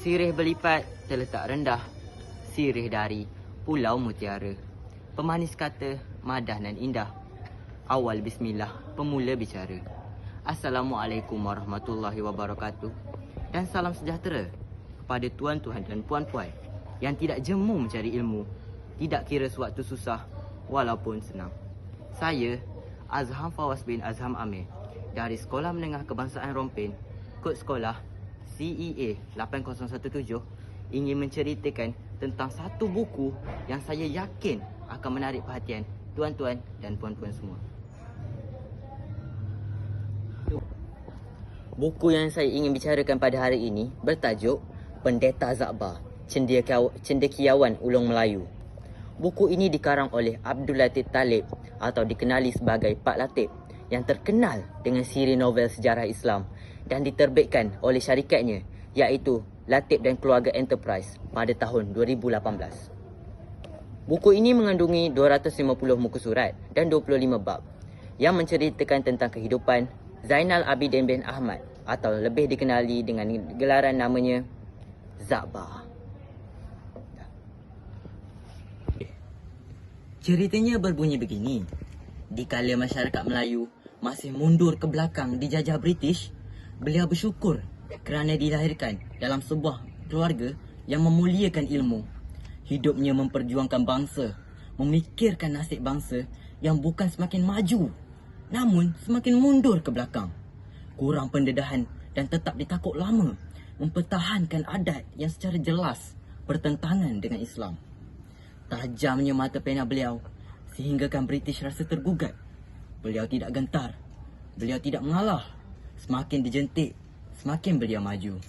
Sirih berlipat terletak rendah, sirih dari Pulau Mutiara. Pemanis kata madah dan indah. Awal bismillah, pemula bicara. Assalamualaikum warahmatullahi wabarakatuh. Dan salam sejahtera kepada tuan-tuan dan puan-puan yang tidak jemu mencari ilmu, tidak kira sewaktu susah walaupun senang. Saya Azham Fawaz bin Azham Amir dari Sekolah Menengah Kebangsaan Rompin, kod sekolah CEA 8017, ingin menceritakan tentang satu buku yang saya yakin akan menarik perhatian tuan-tuan dan puan-puan semua. Buku yang saya ingin bicarakan pada hari ini bertajuk Pendeta Zakbar, Cendekiawan Ulung Melayu. Buku ini dikarang oleh Abdul Latif Talib atau dikenali sebagai Pak Latif, yang terkenal dengan siri novel sejarah Islam dan diterbitkan oleh syarikatnya iaitu Latif dan Keluarga Enterprise pada tahun 2018. Buku ini mengandungi 250 muka surat dan 25 bab yang menceritakan tentang kehidupan Zainal Abidin bin Ahmad atau lebih dikenali dengan gelaran namanya Zakbar. Ceritanya berbunyi begini. Dikala masyarakat Melayu masih mundur ke belakang dijajah British, beliau bersyukur kerana dilahirkan dalam sebuah keluarga yang memuliakan ilmu. Hidupnya memperjuangkan bangsa, memikirkan nasib bangsa yang bukan semakin maju, namun semakin mundur ke belakang. Kurang pendedahan dan tetap ditakut lama, mempertahankan adat yang secara jelas bertentangan dengan Islam. Tajamnya mata pena beliau sehinggakan British rasa tergugat. Beliau tidak gentar, beliau tidak mengalah. Semakin dijentik, semakin beliau maju.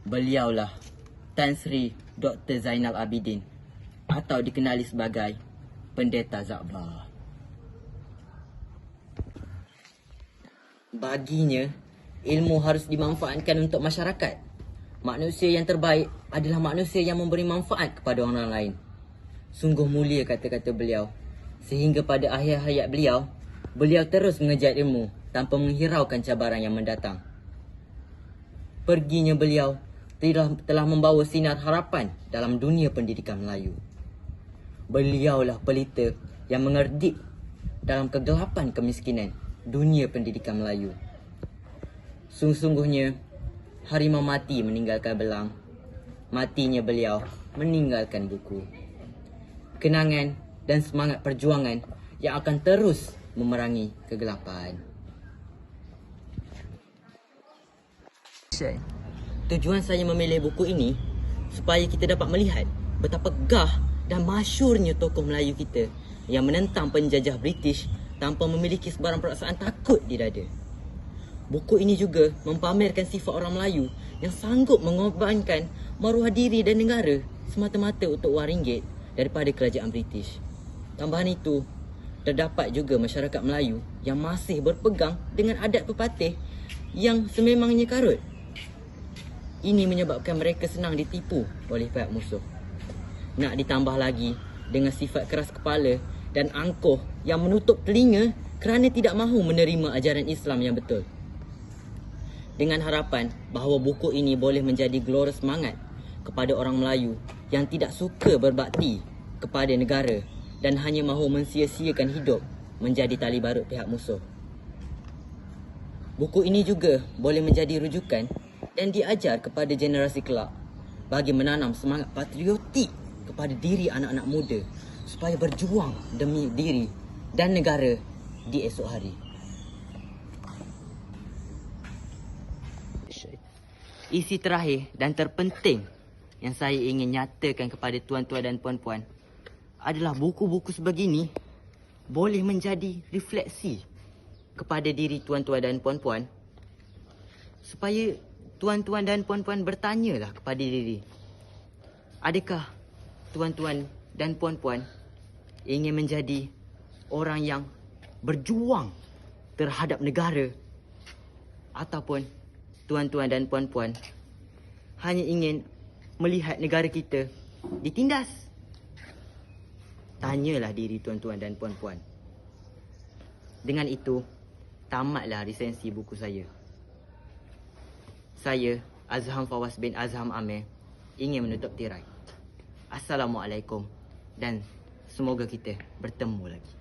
Beliaulah Tan Sri Dr. Zainal Abidin atau dikenali sebagai Pendeta Zakbar. Baginya, ilmu harus dimanfaatkan untuk masyarakat. Manusia yang terbaik adalah manusia yang memberi manfaat kepada orang lain. Sungguh mulia kata-kata beliau, sehingga pada akhir hayat beliau, beliau terus mengejar ilmu tanpa menghiraukan cabaran yang mendatang. Perginya beliau telah membawa sinar harapan dalam dunia pendidikan Melayu. Beliaulah pelita yang mengerdip dalam kegelapan kemiskinan dunia pendidikan Melayu. Sungguh-sungguhnya harimau mati meninggalkan belang, matinya beliau meninggalkan buku. Kenangan dan semangat perjuangan yang akan terus memerangi kegelapan. Tujuan saya memilih buku ini supaya kita dapat melihat betapa gah dan masyurnya tokoh Melayu kita yang menentang penjajah British tanpa memiliki sebarang perasaan takut di dada. Buku ini juga mempamerkan sifat orang Melayu yang sanggup mengorbankan maruah diri dan negara semata-mata untuk wang ringgit daripada kerajaan British. Tambahan itu, terdapat juga masyarakat Melayu yang masih berpegang dengan adat pepatih yang sememangnya karut. Ini menyebabkan mereka senang ditipu oleh pihak musuh. Nak ditambah lagi dengan sifat keras kepala dan angkuh yang menutup telinga kerana tidak mahu menerima ajaran Islam yang betul. Dengan harapan bahawa buku ini boleh menjadi gelora semangat kepada orang Melayu yang tidak suka berbakti kepada negara dan hanya mahu mensia-siakan hidup menjadi tali barut pihak musuh. Buku ini juga boleh menjadi rujukan dan diajar kepada generasi kelak bagi menanam semangat patriotik kepada diri anak-anak muda supaya berjuang demi diri dan negara di esok hari. Isi terakhir dan terpenting yang saya ingin nyatakan kepada tuan-tuan dan puan-puan adalah buku-buku sebegini boleh menjadi refleksi kepada diri tuan-tuan dan puan-puan supaya tuan-tuan dan puan-puan bertanyalah kepada diri, adakah tuan-tuan dan puan-puan ingin menjadi orang yang berjuang terhadap negara, ataupun tuan-tuan dan puan-puan hanya ingin melihat negara kita ditindas? Tanyalah diri tuan-tuan dan puan-puan. Dengan itu, tamatlah resensi buku saya. Saya, Azham Fawaz bin Azham Amir, ingin menutup tirai. Assalamualaikum dan semoga kita bertemu lagi.